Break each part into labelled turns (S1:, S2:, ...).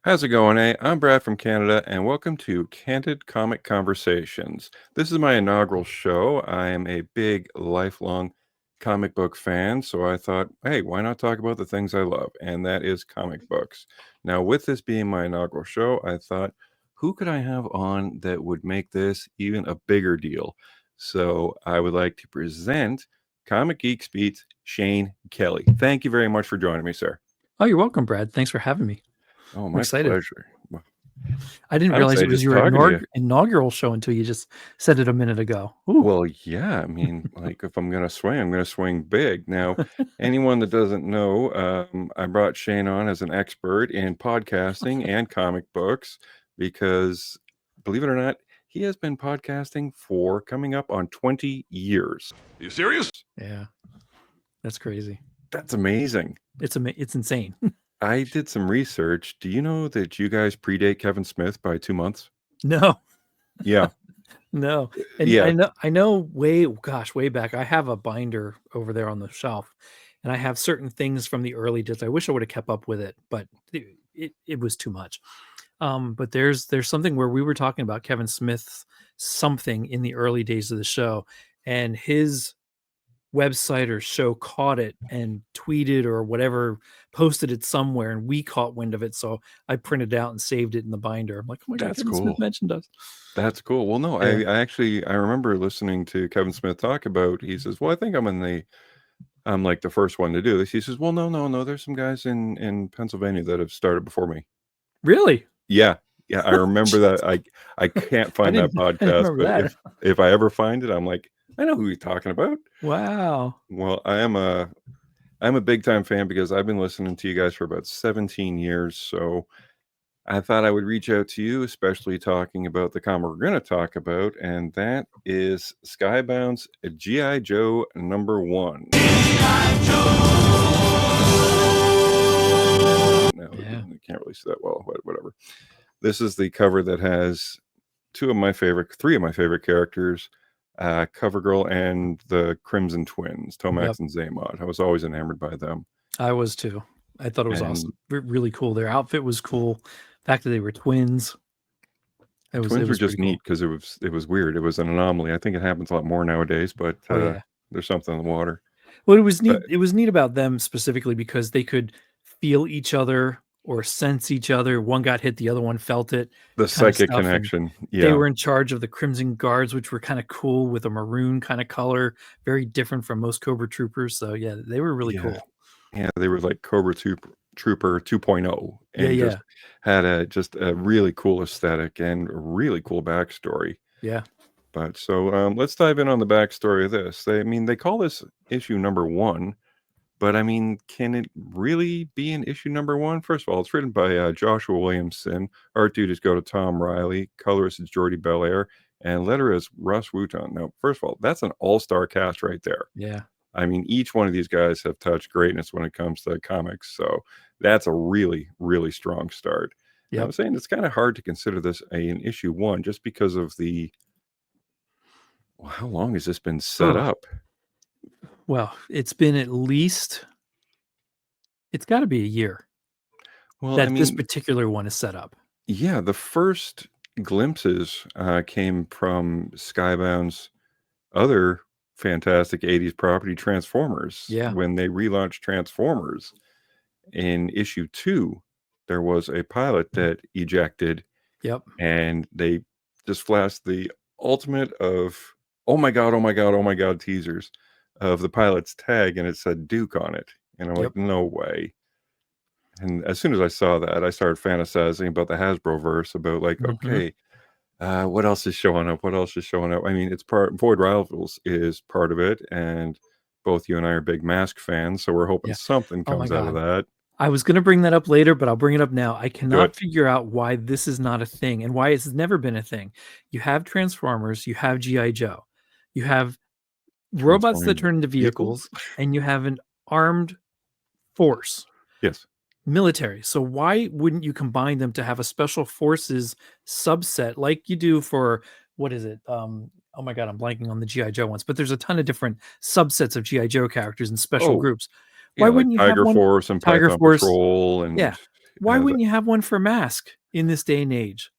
S1: How's it going, I'm Brad from Canada, and welcome to Candid Comic Conversations. This is my inaugural show. I am a big, lifelong comic book fan, so I thought, hey, why not talk about the things I love? And that is comic books. Now, with this being my inaugural show, I thought, who could I have on that would make this even a bigger deal? So I would like to present Comic Geek Speak's Shane Kelly. Thank you very much for joining me, sir.
S2: Oh, you're welcome, Brad. Thanks for having me.
S1: Oh,
S2: I'm
S1: my
S2: excited.
S1: pleasure.
S2: I didn't
S1: I would
S2: realize
S1: say
S2: it was
S1: just
S2: your
S1: talking to you.
S2: inaugural show until you just said it a minute ago. Ooh.
S1: Well, yeah, I mean, like if I'm gonna swing, I'm gonna swing big. Now, anyone that doesn't know, I brought Shane on as an expert in podcasting and comic books because, believe it or not, he has been podcasting for coming up on 20 years.
S3: Are you serious?
S2: Yeah, that's crazy.
S1: That's amazing.
S2: It's insane.
S1: I did some research. Do you know that you guys predate Kevin Smith by 2 months?
S2: No,
S1: Yeah.
S2: no. And
S1: Yeah.
S2: I know way back. I have a binder over there on the shelf, and I have certain things from the early days. I wish I would have kept up with it, but it was too much. But there's something where we were talking about Kevin Smith's something in the early days of the show, and his website or show caught it and tweeted or whatever, posted it somewhere, and we caught wind of it. So I printed it out and saved it in the binder. I'm like, oh my God,
S1: That's
S2: Kevin
S1: cool.
S2: Smith mentioned us.
S1: That's cool. Well, no,
S2: Yeah.
S1: I remember listening to Kevin Smith talk about, he says, well, I think I'm like the first one to do this. He says, well, no. There's some guys in Pennsylvania that have started before me.
S2: Really?
S1: Yeah. Yeah. I remember that. I can't find that
S2: I didn't
S1: podcast,
S2: remember
S1: but
S2: that.
S1: if I ever find it, I'm like, I know who you're talking about.
S2: Wow.
S1: Well, I'm a big time fan because I've been listening to you guys for about 17 years. So I thought I would reach out to you, especially talking about the comic we're going to talk about, and that is Skybounds G.I.JOE #1. No,
S2: Yeah.
S1: I can't really see that well, but whatever. This is the cover that has three of my favorite characters, CoverGirl and the Crimson Twins, Tomax
S2: Yep.
S1: and Zaymod. I was always enamored by them.
S2: I was too. I thought it was awesome. Really cool. Their outfit was cool. The fact that they were twins.
S1: Twins were just neat because it was weird. It was an anomaly. I think it happens a lot more nowadays, but there's something in the water.
S2: Well, it was neat. It was neat about them specifically because they could feel each other or sense each other. One got hit, the other one felt it.
S1: The psychic connection. Yeah.
S2: They were in charge of the Crimson Guards, which were kind of cool with a maroon kind of color, very different from most Cobra Troopers. So yeah, they were really cool.
S1: Yeah, they were like Cobra Trooper 2.0, and
S2: just
S1: had a really cool aesthetic and a really cool backstory.
S2: Yeah.
S1: But so let's dive in on the backstory of this. They call this issue #1, but I mean, can it really be an issue #1? First of all, it's written by Joshua Williamson. Art dude is go to Tom Riley. Colorist is Jordi Belair, and letter is Russ Wooton. Now, first of all, that's an all-star cast right there.
S2: Yeah.
S1: I mean, each one of these guys have touched greatness when it comes to comics. So that's a really, really strong start. Yeah, I'm saying it's kind of hard to consider this an issue 1 just because of how long has this been set up?
S2: Well, it's been it's got to be a year. Well, this particular one is set up.
S1: Yeah, the first glimpses came from Skybounds' other fantastic 80s property, Transformers.
S2: Yeah.
S1: When they relaunched Transformers in issue 2, there was a pilot that ejected.
S2: Yep.
S1: And they just flashed the ultimate of oh my god teasers of the pilot's tag, and it said Duke on it. And I'm like, no way. And as soon as I saw that, I started fantasizing about the Hasbro verse, about like, okay, what else is showing up? I mean, it's Void Rivals is part of it, and both you and I are big Mask fans, so we're hoping something comes out of that.
S2: I was going to bring that up later, but I'll bring it up now. I cannot figure out why this is not a thing and why it's never been a thing. You have Transformers, you have G.I. Joe, you have robots that turn into vehicles, and you have an armed force.
S1: Yes.
S2: Military. So why wouldn't you combine them to have a special forces subset like you do for, what is it? Oh my God, I'm blanking on the G.I. Joe ones, but there's a ton of different subsets of G.I. Joe characters and special groups. Why wouldn't you
S1: Tiger
S2: have
S1: Force and Python Patrol and
S2: Why wouldn't you have one for Mask in this day and age?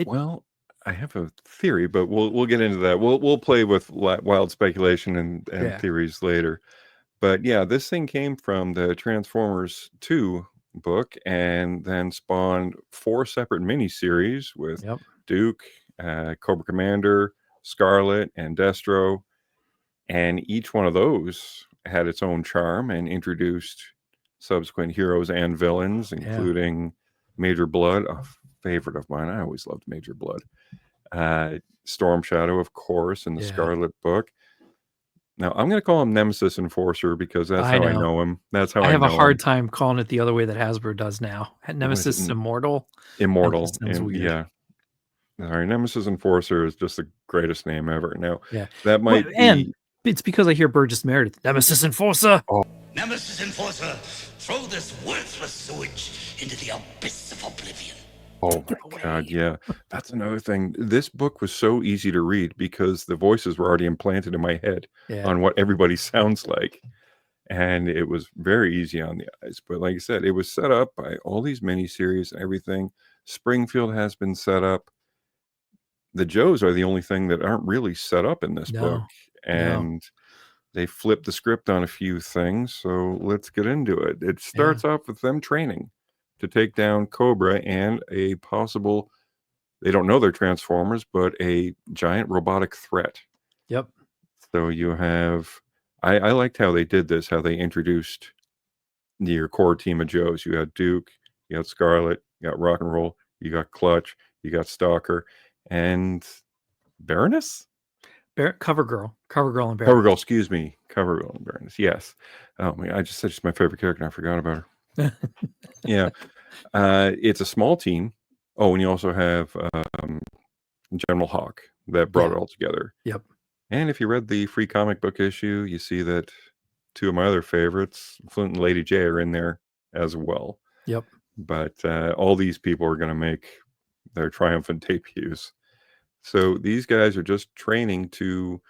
S1: Well, I have a theory, but we'll get into that. We'll play with wild speculation and theories later. But yeah, this thing came from the Transformers 2 book and then spawned 4 separate miniseries with Duke, Cobra Commander, Scarlet, and Destro. And each one of those had its own charm and introduced subsequent heroes and villains, including Major Blood, a favorite of mine. I always loved Major Blood. Storm Shadow, of course, in the Scarlet book. Now, I'm going to call him Nemesis Enforcer because that's how I know him. That's how I know him.
S2: I have a hard time calling it the other way that Hasbro does now. Nemesis Immortal.
S1: Immortal. And yeah. All right, Nemesis Enforcer is just the greatest name ever. Now, that might be...
S2: And it's because I hear Burgess Meredith. Nemesis Enforcer!
S3: Oh. Nemesis Enforcer, throw this worthless sewage into the abyss of oblivion.
S1: Oh my God, yeah. That's another thing. This book was so easy to read because the voices were already implanted in my head on what everybody sounds like. And it was very easy on the eyes. But like I said, it was set up by all these miniseries and everything. Springfield has been set up. The Joes are the only thing that aren't really set up in this book. And they flipped the script on a few things. So let's get into it. It starts off with them training to take down Cobra and a possible, they don't know they're Transformers, but a giant robotic threat.
S2: Yep.
S1: So you have, I liked how they did this, how they introduced your core team of Joes. You had Duke, you got Scarlet, you got Rock and Roll, you got Clutch, you got Stalker, and Baroness?
S2: Cover Girl and Baroness.
S1: Cover Girl, excuse me. Cover Girl and Baroness, yes. Oh my, I just said she's my favorite character and I forgot about her. Yeah, it's a small team. Oh, and you also have General Hawk that brought it all together.
S2: Yep.
S1: And if you read the free comic book issue, you see that 2 of my other favorites, Flint and Lady J, are in there as well.
S2: Yep.
S1: But all these people are going to make their triumphant debuts. So these guys are just training to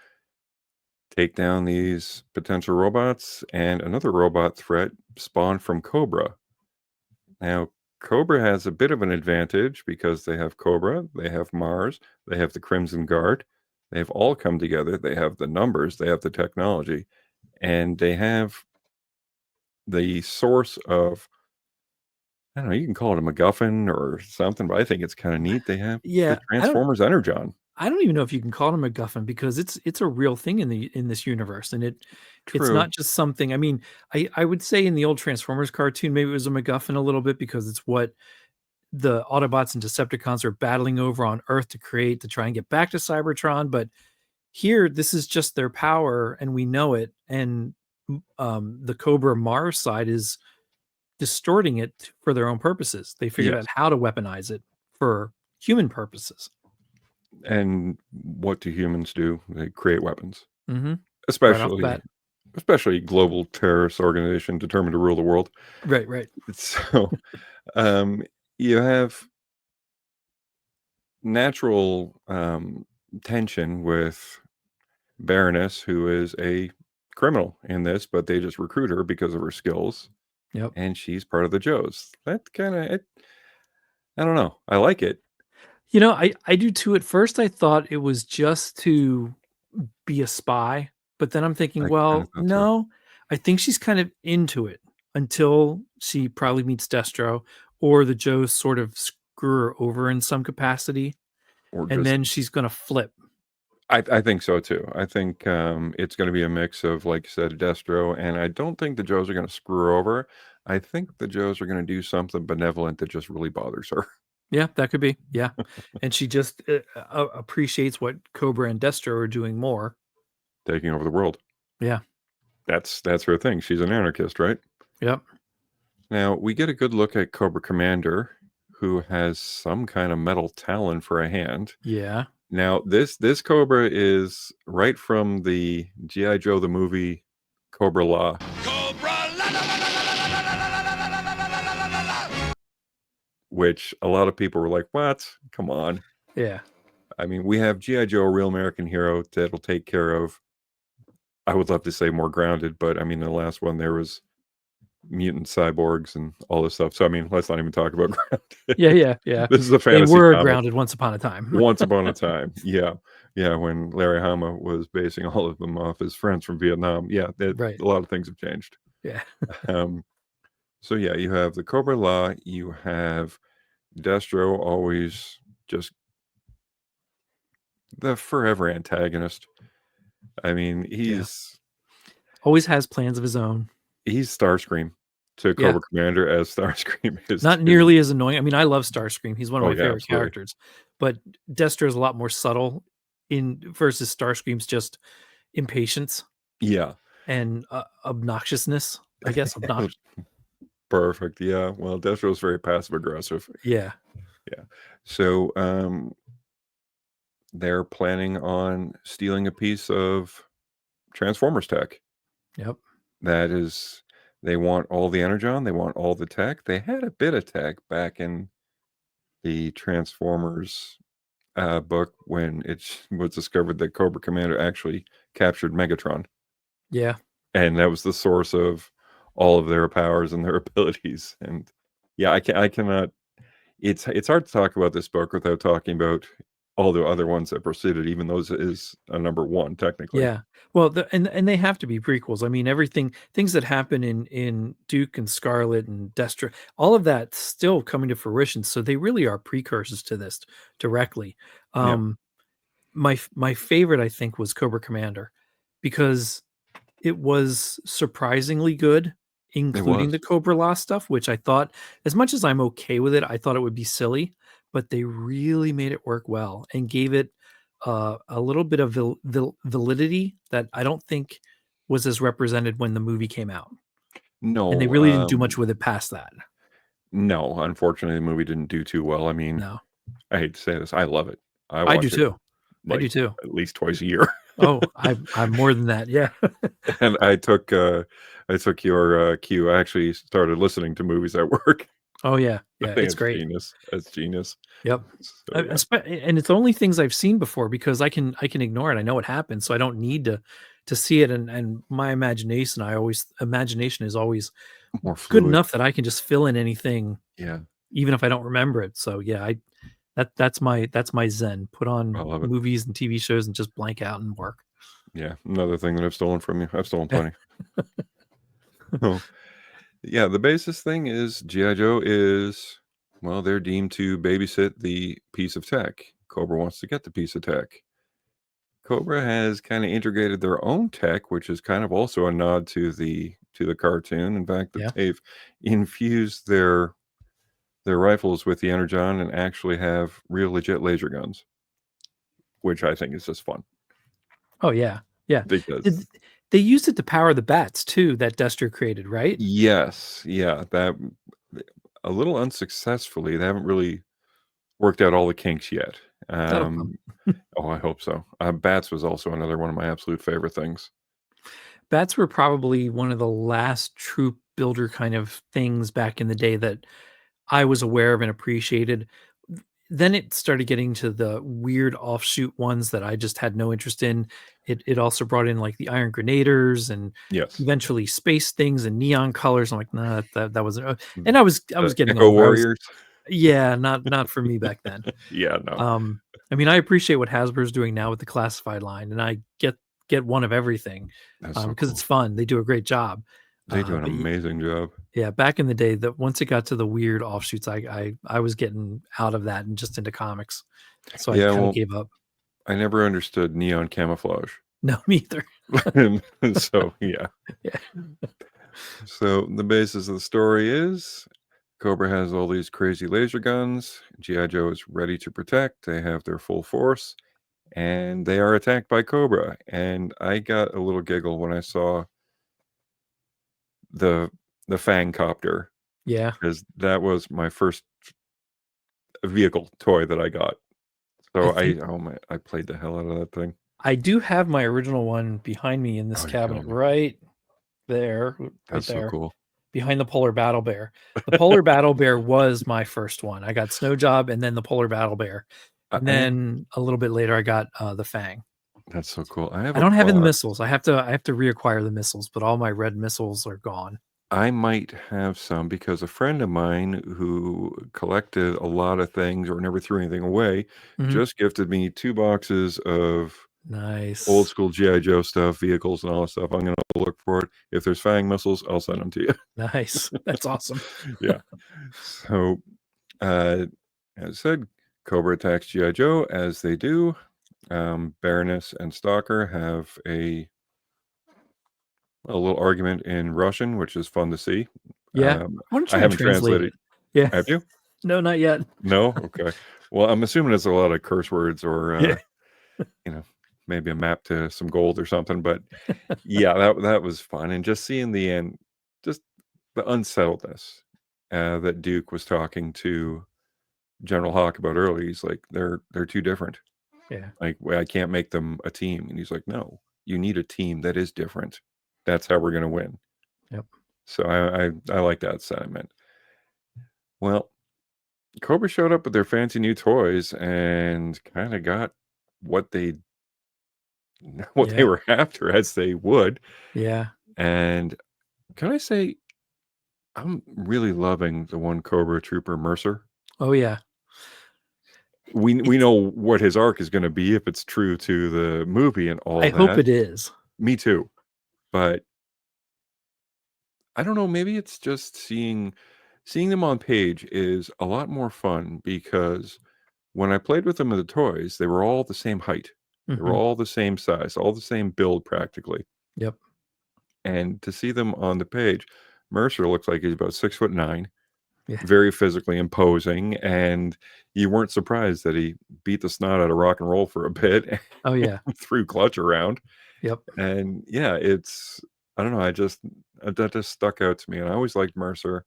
S1: take down these potential robots and another robot threat spawned from Cobra. Now, Cobra has a bit of an advantage because they have Cobra, they have Mars, they have the Crimson Guard. They've all come together. They have the numbers, they have the technology, and they have the source of, I don't know, you can call it a MacGuffin or something, but I think it's kind of neat. They have the Transformers Energon.
S2: I don't even know if you can call it a MacGuffin because it's a real thing in this universe, and it's not just something. I mean, I would say in the old Transformers cartoon, maybe it was a MacGuffin a little bit because it's what the Autobots and Decepticons are battling over on Earth to try and get back to Cybertron. But here, this is just their power, and we know it. And the Cobra Mars side is distorting it for their own purposes. They figured out how to weaponize it for human purposes.
S1: And what do humans do? They create weapons, especially global terrorist organization determined to rule the world.
S2: Right.
S1: So you have natural tension with Baroness, who is a criminal in this, but they just recruit her because of her skills.
S2: Yep.
S1: And she's part of the Joes. That kind of, I don't know. I like it.
S2: You know, I do too. At first, I thought it was just to be a spy, but then I'm thinking, no, I think she's kind of into it until she probably meets Destro, or the Joes sort of screw her over in some capacity, and then she's going to flip.
S1: I think so too. I think it's going to be a mix of, like you said, Destro, and I don't think the Joes are going to screw her over. I think the Joes are going to do something benevolent that just really bothers her.
S2: Yeah, that could be. Yeah. And she just appreciates what Cobra and Destro are doing more.
S1: Taking over the world.
S2: Yeah.
S1: That's her thing. She's an anarchist, right?
S2: Yep.
S1: Now, we get a good look at Cobra Commander, who has some kind of metal talon for a hand.
S2: Yeah.
S1: Now, this Cobra is right from the G.I. Joe, the movie Cobra Law.
S3: Cobra
S1: which a lot of people were like, what? Come on.
S2: Yeah.
S1: I mean, we have G.I. Joe, a real American hero that'll take care of, I would love to say more grounded, but I mean, the last one there was mutant cyborgs and all this stuff. So I mean, let's not even talk about Grounded.
S2: Yeah.
S1: This is a
S2: They
S1: fantasy
S2: were
S1: comic.
S2: grounded once upon a time.
S1: Once upon a time, yeah, when Larry Hama was basing all of them off his friends from Vietnam. Yeah,
S2: Right.
S1: a lot of things have changed.
S2: Yeah.
S1: So yeah, you have the Cobra Law, you have Destro, always just the forever antagonist. I mean, he's
S2: Always has plans of his own.
S1: Starscream to
S2: Yeah.
S1: Cobra Commander as Starscream is
S2: Not
S1: to-
S2: nearly as annoying. I mean, I love Starscream. He's one of
S1: Oh,
S2: my
S1: yeah,
S2: favorite
S1: absolutely.
S2: characters. But Destro is a lot more subtle in versus Starscream's just impatience
S1: Yeah,
S2: and obnoxiousness. I guess obnoxious.
S1: perfect. Yeah, well, Destro is very passive aggressive.
S2: Yeah.
S1: Yeah, so they're planning on stealing a piece of Transformers tech.
S2: Yep.
S1: That is, they want all the energon, they want all the tech. They had a bit of tech back in the Transformers book when it was discovered that Cobra Commander actually captured Megatron,
S2: Yeah.
S1: and that was the source of all of their powers and their abilities. And yeah, I cannot. It's hard to talk about this book without talking about all the other ones that preceded, even though it is a number one technically.
S2: Yeah. Well, and they have to be prequels. I mean, things that happen in Duke and Scarlet and Destra, all of that still coming to fruition. So they really are precursors to this directly.
S1: Yeah.
S2: My favorite, I think, was Cobra Commander because it was surprisingly good, including
S1: was.
S2: the Cobra Law stuff, which I thought, as much as I'm okay with it, I thought it would be silly, but they really made it work well and gave it a little bit of validity that I don't think was as represented when the movie came out. And they
S1: No,
S2: really didn't do much with it past that.
S1: no. Unfortunately, the movie didn't do too well. I mean,
S2: No,
S1: I hate to say this, I love it. I
S2: I do
S1: watch it
S2: too. I
S1: like
S2: do too.
S1: at least twice a year.
S2: Oh, I'm more than that. Yeah.
S1: And I took your cue. I actually started listening to movies at work.
S2: Oh yeah.
S1: I
S2: Yeah.
S1: think
S2: It's great.
S1: genius. It's genius.
S2: Yep.
S1: So, yeah.
S2: And it's only things I've seen before because I can ignore it. I know what happened, so I don't need to see it. And my imagination is always
S1: More
S2: good
S1: fluid.
S2: enough that I can just fill in anything,
S1: Yeah,
S2: even if I don't remember it. So yeah, that's my zen. Put
S1: I
S2: on
S1: love it.
S2: movies and TV shows and just blank out and work.
S1: Yeah, another thing that I've stolen from you. I've stolen plenty. Oh, yeah, the basis thing is G.I. Joe is, well, they're deemed to babysit the piece of tech. Cobra wants to get the piece of tech. Cobra has kind of integrated their own tech, which is kind of also a nod to the cartoon. In fact, that
S2: Yeah.
S1: they've infused their rifles with the energon and actually have real legit laser guns, which I think is just fun
S2: Oh yeah. Yeah.
S1: because
S2: They used it to power the bats too that Destro created, right?
S1: yes, yeah, that a little unsuccessfully. They haven't really worked out all the kinks yet.
S2: That'll come.
S1: Oh, I hope so. Bats was also another one of my absolute favorite things.
S2: Bats were probably one of the last troop builder kind of things back in the day that I was aware of and appreciated. Then it started getting to the weird offshoot ones that I just had no interest in. It also brought in like the Iron Grenaders and
S1: Yes,
S2: eventually space things and neon colors. I'm like, nah, that wasn't. And I was getting
S1: Echo
S2: old.
S1: Warriors.
S2: Yeah, not for me back then.
S1: Yeah, no,
S2: I mean, I appreciate what Hasbro's doing now with the classified line, and I get one of everything
S1: that's so
S2: because
S1: cool.
S2: it's fun. They do a great job.
S1: They do an
S2: But
S1: amazing job.
S2: yeah, back in the day, that once it got to the weird offshoots, I was getting out of that and just into comics, so I
S1: Yeah,
S2: kind of
S1: well,
S2: gave up.
S1: I never understood neon camouflage.
S2: No, me either.
S1: So yeah.
S2: Yeah.
S1: So the basis of the story is Cobra has all these crazy laser guns. G.I. Joe is ready to protect. They have their full force, and they are attacked by Cobra. And I got a little giggle when I saw the Fang copter,
S2: Yeah,
S1: because that was my first vehicle toy that I got.
S2: I
S1: So
S2: think
S1: I played the hell out of that thing.
S2: I do have my original one behind me in this
S1: Oh, you
S2: cabinet,
S1: told me.
S2: right there, right
S1: That's so
S2: there.
S1: cool.
S2: Behind the Polar Battle Bear. The Polar Battle Bear was my first one. I got Snow Job and then the Polar Battle Bear. And
S1: I
S2: then a little bit later I got the Fang.
S1: That's so cool. I have
S2: I
S1: a
S2: don't have the
S1: box.
S2: missiles. I have to reacquire the missiles, but all my red missiles are gone.
S1: I might have some because a friend of mine who collected a lot of things or never threw anything away
S2: Mhm.
S1: just gifted me 2 boxes of old
S2: Nice.
S1: school G.I. Joe stuff, vehicles, and all that stuff. I'm gonna look for it. If there's Fang missiles, I'll send them to you.
S2: Nice. That's awesome.
S1: Yeah. So, as I said, Cobra attacks G.I. Joe as they do. Baroness and Stalker have a little argument in Russian, which is fun to see.
S2: Yeah. I wanna
S1: I
S2: try and
S1: haven't
S2: translate
S1: translated.
S2: it. Yeah.
S1: Have you?
S2: No, not yet.
S1: No? Okay. Well, I'm assuming it's a lot of curse words or,
S2: Yeah.
S1: you know, maybe a map to some gold or something. But yeah, that was fun. And just seeing the end, just the unsettledness that Duke was talking to General Hawk about earlier. He's like, they're too different.
S2: Yeah.
S1: Like, well, I can't make them a team. And he's like, no, you need a team that is different. That's how we're going to win.
S2: Yep.
S1: So I like that sentiment. Well, Cobra showed up with their fancy new toys and kind of got what they what they
S2: Yeah.
S1: were after, as they would.
S2: Yeah.
S1: And can I say I'm really loving the one Cobra Trooper Mercer.
S2: Oh, yeah.
S1: We
S2: It's
S1: know what his arc is going to be if it's true to the movie and all
S2: I hope
S1: that.
S2: it is.
S1: Me too. But I don't know, maybe it's just seeing them on page is a lot more fun because when I played with them as the toys, they were all the same height. They were
S2: Mhm.
S1: all the same size, all the same build practically.
S2: Yep.
S1: And to see them on the page, Mercer looks like he's about 6'9",
S2: Yeah.
S1: very physically imposing, and you weren't surprised that he beat the snot out of rock and roll for a bit
S2: Oh, yeah.
S1: and threw Clutch around.
S2: Yep.
S1: And yeah, I don't know, that just stuck out to me. And I always liked Mercer,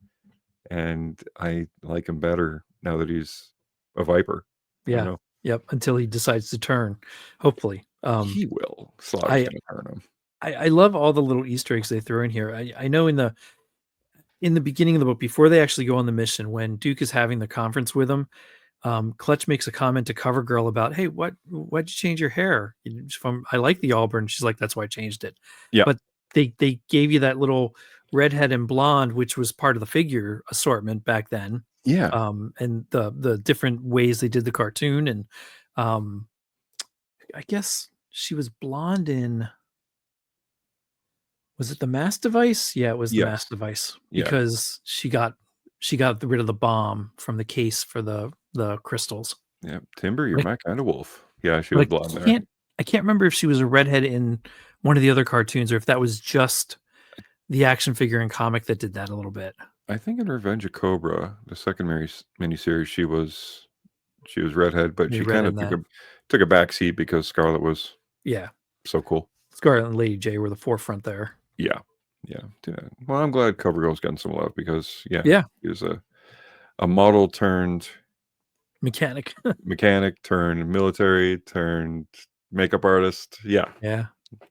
S1: and I like him better now that he's a Viper. I don't
S2: Yeah.
S1: know.
S2: Yep. Until he decides to turn, hopefully.
S1: He will. Slaughter's
S2: I
S1: gonna turn him.
S2: I love all the little Easter eggs they throw in here. I know in the beginning of the book, before they actually go on the mission, when Duke is having the conference with him, Clutch makes a comment to CoverGirl about, "Hey, why'd you change your hair? From I like the auburn." She's like, "That's why I changed it."
S1: Yeah.
S2: But they gave you that little redhead and blonde, which was part of the figure assortment back then.
S1: Yeah.
S2: And the different ways they did the cartoon, and um, I guess she was blonde in. Was it the mass device? Yeah, it was the mass
S1: Yes.
S2: device
S1: Yeah.
S2: because she got rid of the bomb from the case for the crystals.
S1: Yeah. Timber, you're
S2: But
S1: my kind of wolf. Yeah, she
S2: but
S1: was
S2: I
S1: blonde there.
S2: can't I can't remember if she was a redhead in one of the other cartoons or if that was just the action figure and comic that did that a little bit.
S1: I think in Revenge of Cobra, the second miniseries, she was redhead, but
S2: They
S1: she
S2: read
S1: kind of
S2: in that.
S1: took a back seat because Scarlet was
S2: Yeah.
S1: so cool.
S2: Scarlet and Lady J were the forefront there.
S1: Yeah. Yeah. Yeah. Well, I'm glad CoverGirl's getting some love because yeah,
S2: Yeah.
S1: he was a model turned
S2: Mechanic.
S1: mechanic turned military turned makeup artist. Yeah.
S2: Yeah.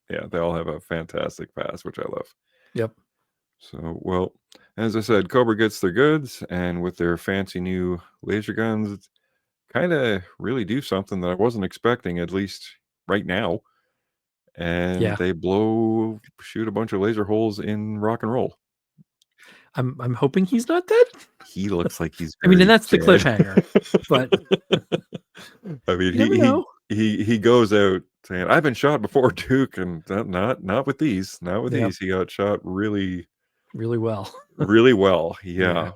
S1: Yeah. They all have a fantastic past, which I love.
S2: Yep.
S1: So, well, as I said, Cobra gets their goods, and with their fancy new laser guns, kind of really do something that I wasn't expecting, at least right now. And
S2: Yeah.
S1: they shoot a bunch of laser holes in rock and roll.
S2: I'm hoping he's not dead.
S1: He looks like he's
S2: I mean, and
S1: very
S2: that's the
S1: dead.
S2: cliffhanger, but
S1: I mean,
S2: you never know.
S1: he goes out saying, "I've been shot before, Duke, and not with these, not with
S2: Yep.
S1: these." He got shot really,
S2: Really well.
S1: really well.
S2: Yeah.
S1: Yeah,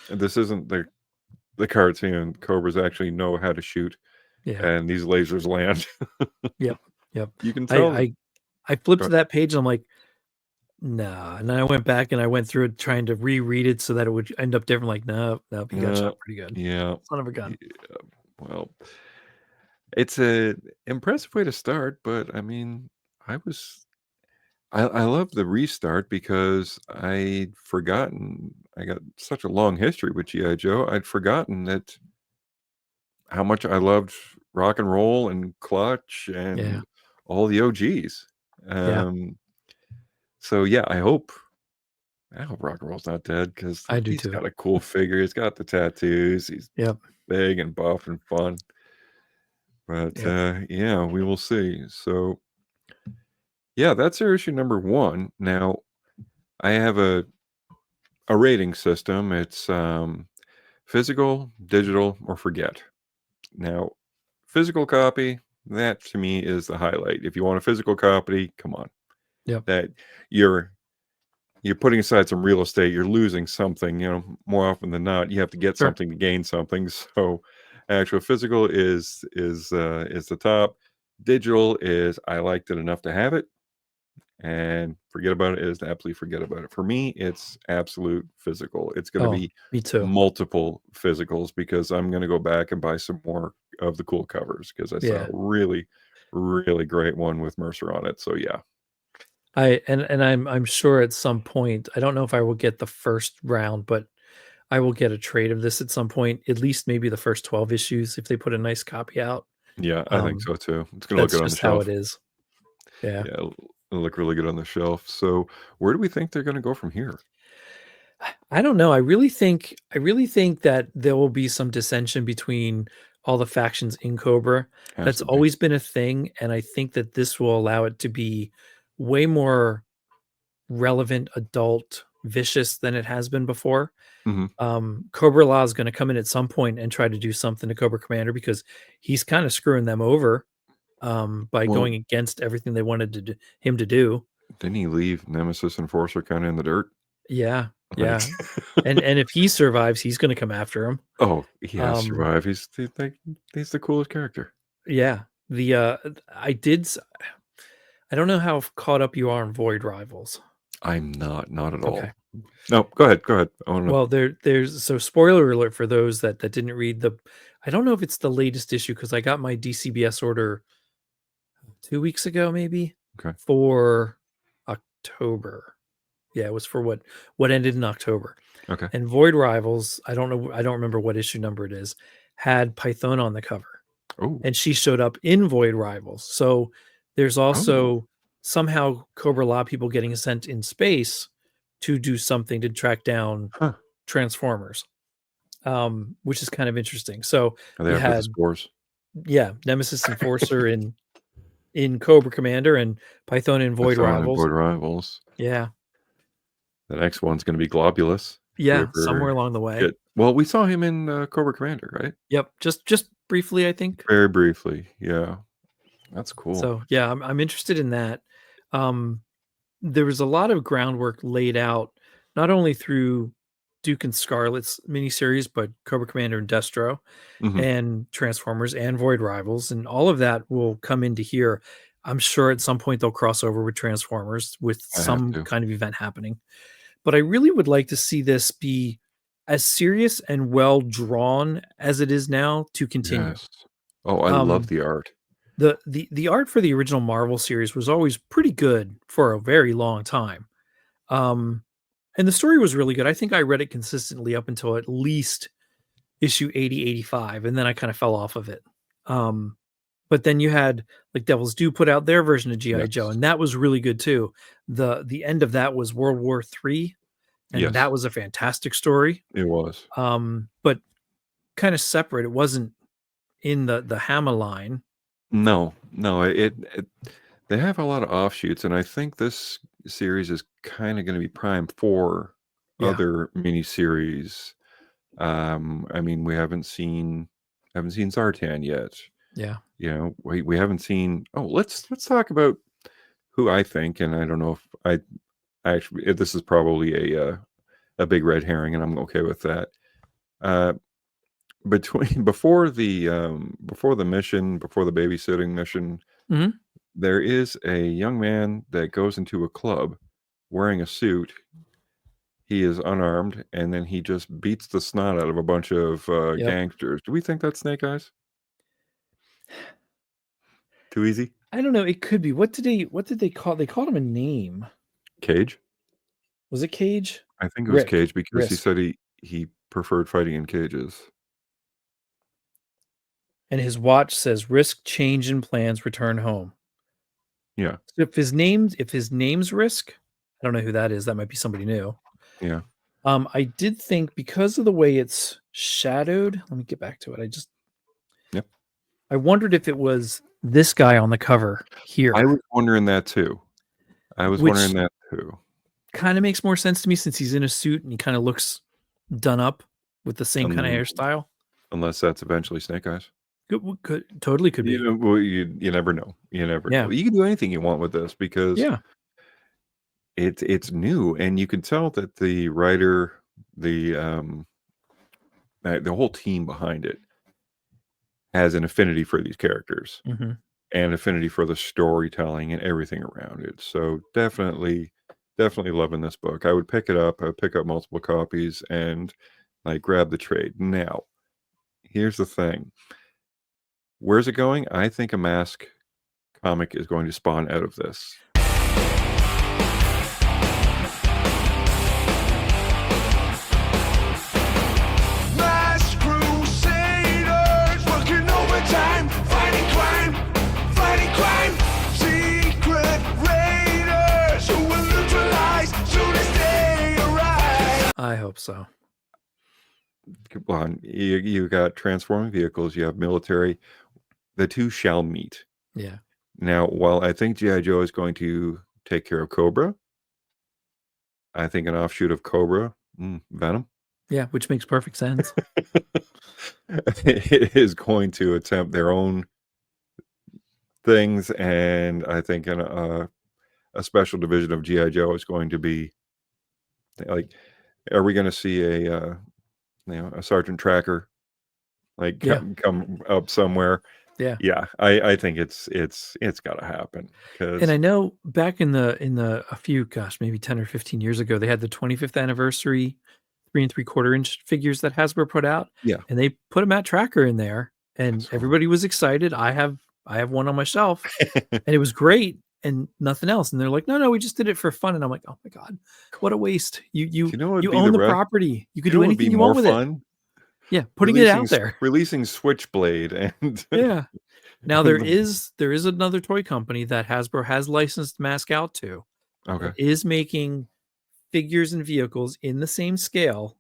S1: and this isn't the cartoon. Cobras actually know how to shoot,
S2: Yeah.
S1: and these lasers land.
S2: Yep. Yep.
S1: You can
S2: I
S1: tell.
S2: I I flipped to
S1: But
S2: that page and I'm like, "Nah," and then I went back and I went through it trying to reread it so that it would end up different, like, "No, nope, he got
S1: yeah,
S2: shot pretty good.
S1: yeah,
S2: Son of a gun."
S1: yeah. Well, it's a impressive way to start, but I mean, I was I love the restart because I'd forgotten I got such a long history with G.I. Joe. I'd forgotten that how much I loved rock and roll and Clutch
S2: Yeah.
S1: and all the OGs.
S2: Yeah.
S1: Um, so yeah, I hope rock and roll's not dead because
S2: I do
S1: he's
S2: too.
S1: got a cool figure. He's got the tattoos. He's
S2: Yep.
S1: big and buff and fun. But
S2: Yep.
S1: yeah, we will see. So yeah, that's our issue number 1. Now I have a a rating system. It's physical, digital, or forget. Now, physical copy, that to me is the highlight. If you want a physical copy, come on.
S2: Yep.
S1: That you're putting aside some real estate, you're losing something, more often than not. You have to get
S2: Sure.
S1: something to gain something. So actual physical is the top. Digital is I liked it enough to have it. And forget about it is absolutely forget about it. For me, it's absolute physical. It's going to
S2: Oh,
S1: be
S2: me too.
S1: multiple physicals because I'm going to go back and buy some more of the cool covers because I saw
S2: Yeah.
S1: a really, really great one with Mercer on it. So yeah,
S2: I'm sure at some point, I don't know if I will get the first round, but I will get a trade of this at some point, at least maybe the first 12 issues if they put a nice copy out.
S1: yeah, I think so too. It's going to look
S2: That's
S1: good on the
S2: just how
S1: shelf.
S2: it is. Yeah.
S1: Yeah, it'll look really good on the shelf. So where do we think they're going to go from here?
S2: I don't know. I really think that there will be some dissension between all the factions in Cobra.
S1: Has
S2: That's
S1: to be.
S2: always been a thing, and I think that this will allow it to be way more relevant, adult, vicious than it has been before.
S1: Hmm.
S2: Cobra Law is going to come in at some point and try to do something to Cobra Commander because he's kind of screwing them over by
S1: Well,
S2: going against everything they wanted him to do.
S1: didn't he leave Nemesis Enforcer kind of in the dirt?
S2: Yeah,
S1: Like,
S2: yeah. And if he survives, he's going to come after him.
S1: oh, he has
S2: Um,
S1: survived. He's the coolest character.
S2: Yeah. I did. I don't know how caught up you are in Void Rivals.
S1: I'm not at all.
S2: Okay.
S1: No, go ahead. I want to know.
S2: Well, there's so spoiler alert for those that didn't read the. I don't know if it's the latest issue because I got my DCBS order 2 weeks ago, maybe
S1: Okay.
S2: for October. Yeah, it was for what ended in October.
S1: Okay.
S2: And Void Rivals, I don't know, I don't remember what issue number it is, had Python on the cover.
S1: Oh,
S2: And she showed up in Void Rivals. So there's also somehow Cobra Law people getting sent in space to do something to track down
S1: huh.
S2: Transformers, which is kind of interesting. So
S1: Are they
S2: you
S1: after the
S2: had,
S1: spores?
S2: yeah, Nemesis Enforcer in Cobra Commander and Python in Void
S1: Python and
S2: Rivals.
S1: Void Rivals.
S2: Yeah,
S1: The next one's going to be Globulus.
S2: yeah,
S1: Whoever
S2: somewhere along the way.
S1: Well, we saw him in Cobra Commander, right?
S2: Yep, just briefly, I think.
S1: Very briefly. Yeah, that's cool.
S2: So yeah, I'm interested in that. There was a lot of groundwork laid out, not only through Duke and Scarlet's miniseries, but Cobra Commander and Destro,
S1: Mhm.
S2: and Transformers and Void Rivals, and all of that will come into here. I'm sure at some point they'll cross over with Transformers with
S1: I have
S2: some
S1: to.
S2: kind of event happening. But I really would like to see this be as serious and well drawn as it is now to continue.
S1: Yes. Oh, I love the art.
S2: The art for the original Marvel series was always pretty good for a very long time. And the story was really good. I think I read it consistently up until at least issue 80, 85, and then I kind of fell off of it. But then you had like Devil's Due put out their version of G.I. Joe,
S1: Yes.
S2: and that was really good too. The end of that was World War III, and
S1: Yes.
S2: that was a fantastic story.
S1: It was.
S2: But kind of separate. It wasn't in the Hammer line.
S1: No, it they have a lot of offshoots, and I think this series is kind of going to be primed for
S2: Yeah.
S1: other miniseries. I mean, we haven't seen Zartan yet.
S2: Yeah.
S1: We haven't seen. Oh, let's talk about who I think, and I don't know if I actually this is probably a big red herring, and I'm okay with that. Before the mission, before the babysitting mission,
S2: Mhm.
S1: there is a young man that goes into a club wearing a suit. He is unarmed, and then he just beats the snot out of a bunch of
S2: Yep.
S1: gangsters. Do we think that's Snake Eyes? Too easy?
S2: I don't know. It could be. What did they call? They called him a name.
S1: Cage?
S2: Was it Cage?
S1: I think it was
S2: Rick.
S1: Cage because he
S2: Risk.
S1: said he preferred fighting in cages.
S2: And his watch says risk change in plans, return home.
S1: Yeah.
S2: So if his name's Risk, I don't know who that is. That might be somebody new.
S1: Yeah.
S2: I did think because of the way it's shadowed, let me get back to it.
S1: Yep.
S2: I wondered if it was this guy on the cover here.
S1: I was wondering that too.
S2: kind of makes more sense to me since he's in a suit and he kind of looks done up with the same kind of hairstyle.
S1: Unless that's eventually Snake Eyes.
S2: Totally could be.
S1: You know, well, you never know. You never
S2: Yeah.
S1: know. You can do anything you want with this because
S2: Yeah.
S1: it's new, and you can tell that the writer, the whole team behind it has an affinity for these characters
S2: Mhm.
S1: and affinity for the storytelling and everything around it. So definitely loving this book. I would pick it up. I would pick up multiple copies and like grab the trade. Now, here's the thing. Where's it going? I think a Mask comic is going to spawn out of this.
S4: Mass crusaders working overtime, fighting crime, secret raiders who will neutralize soon as they arrive.
S2: I hope so.
S1: Come on, you got transforming vehicles, you have military. The two shall meet.
S2: Yeah.
S1: Now, while I think G.I.JOE is going to take care of Cobra, I think an offshoot of Cobra, Venom,
S2: Yeah, which makes perfect sense.
S1: it is going to attempt their own things, and I think a special division of G.I.JOE is going to be like, are we going to see a Sergeant Tracker like
S2: Yeah.
S1: come up somewhere?
S2: Yeah.
S1: I think it's got to happen because
S2: And I know back in the a few, maybe 10 or 15 years ago, they had the 25th anniversary 3 3/4 inch figures that Hasbro put out.
S1: Yeah.
S2: And they put a Matt Tracker in there and everybody was excited. I have one on my shelf and it was great and nothing else. And they're like, no, we just did it for fun. And I'm like, oh my God, what a waste. You
S1: know what would be
S2: own
S1: the
S2: the
S1: rest?
S2: property. You could
S1: You know
S2: do
S1: what would be
S2: anything you
S1: more
S2: want with it.
S1: fun?
S2: Yeah. Putting it out there.
S1: Releasing Switchblade and
S2: Yeah. Now there is another toy company that Hasbro has licensed Mask out to.
S1: Okay.
S2: That is making figures and vehicles in the same scale.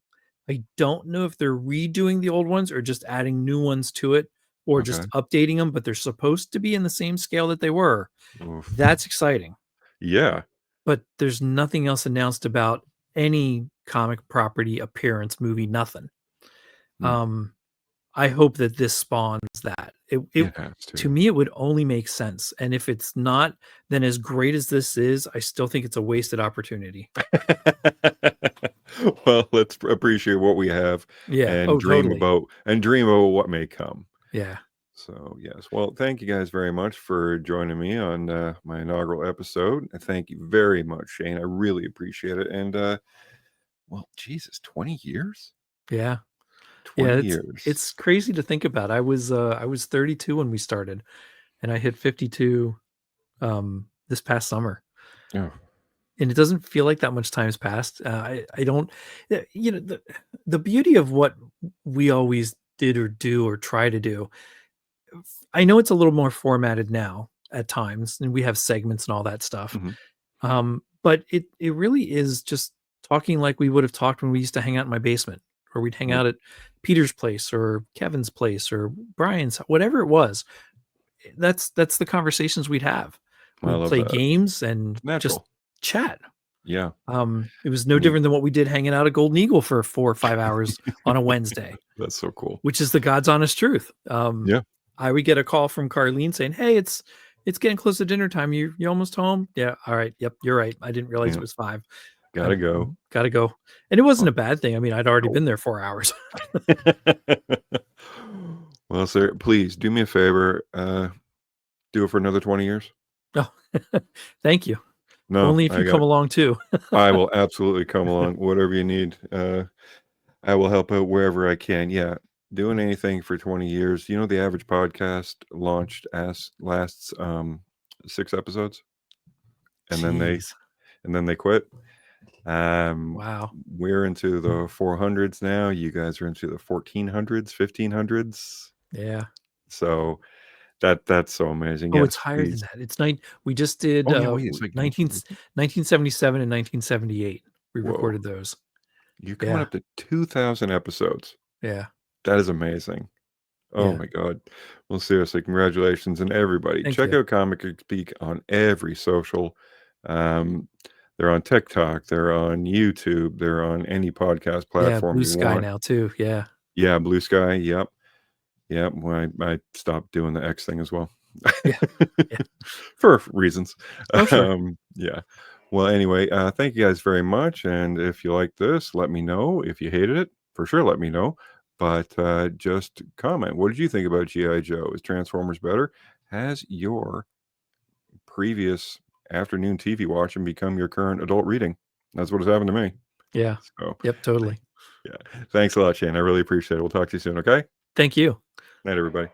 S2: I don't know if they're redoing the old ones or just adding new ones to it or just updating them, but they're supposed to be in the same scale that they were.
S1: Oof.
S2: That's exciting.
S1: Yeah.
S2: But there's nothing else announced about any comic property, appearance, movie, nothing. I hope that this spawns that. It
S1: has
S2: to me, it would only make sense. And if it's not, then as great as this is, I still think it's a wasted opportunity.
S1: Well, let's appreciate what we have and dream about what may come.
S2: Yeah.
S1: So, yes. Well, thank you guys very much for joining me on my inaugural episode. Thank you very much, Shane. I really appreciate it. And, well, Jesus, 20 years?
S2: Yeah.
S1: 20 years.
S2: It's crazy to think about. I was 32 when we started and I hit 52 this past summer.
S1: Yeah.
S2: And it doesn't feel like that much time's passed. I don't, the beauty of what we always did or do or try to do. I know it's a little more formatted now at times, and we have segments and all that stuff. But it really is just talking like we would have talked when we used to hang out in my basement, or we'd hang out at Peter's place or Kevin's place or Brian's, whatever it was. That's the conversations we'd have. We'd play games and just chat.
S1: Yeah.
S2: It was no different than what we did hanging out at Golden Eagle for 4 or 5 hours on a Wednesday.
S1: That's so cool.
S2: Which is the God's honest truth.
S1: Yeah.
S2: I would get a call from Carlene saying, "Hey, it's getting close to dinner time. You almost home?" Yeah. All right. Yep. You're right. I didn't realize it was 5.
S1: Gotta go.
S2: And it wasn't a bad thing. I mean, I'd already been there 4 hours.
S1: Well, sir, please do me a favor. Do it for another 20 years.
S2: Oh, thank you.
S1: No,
S2: only if you come along too.
S1: I will absolutely come along. Whatever you need. I will help out wherever I can. Yeah. Doing anything for 20 years. You know, the average podcast lasts 6 episodes. And then they quit.
S2: Wow.
S1: We're into the 400s now. You guys are into the 1400s, 1500s.
S2: Yeah.
S1: So that's so amazing.
S2: Oh,
S1: yes,
S2: it's higher than that. It's we just did 1977 and 1978. We recorded those.
S1: You're coming up to 2,000 episodes.
S2: Yeah.
S1: That is amazing. Oh my God. Well, seriously, congratulations. And everybody, check out Comic Geek Speak on every social. They're They're on TikTok. They're on YouTube. They're on any podcast
S2: Yeah,
S1: platform
S2: Blue
S1: you
S2: Sky
S1: want.
S2: now too. Yeah.
S1: Yeah, Blue Sky. Yep. Yep. When I stopped doing the X thing as well.
S2: Yeah. Yeah.
S1: For reasons.
S2: Oh, sure.
S1: Yeah. Well, anyway, thank you guys very much. And if you like this, let me know. If you hated it, for sure, let me know. But just comment. What did you think about G.I. Joe? Is Transformers better? Has your previous afternoon TV watching become your current adult reading? That's what has happened to me.
S2: Yeah.
S1: So,
S2: Yep. Totally.
S1: yeah. Thanks a lot, Shane. I really appreciate it. We'll talk to you soon. Okay.
S2: Thank you.
S1: Night, everybody.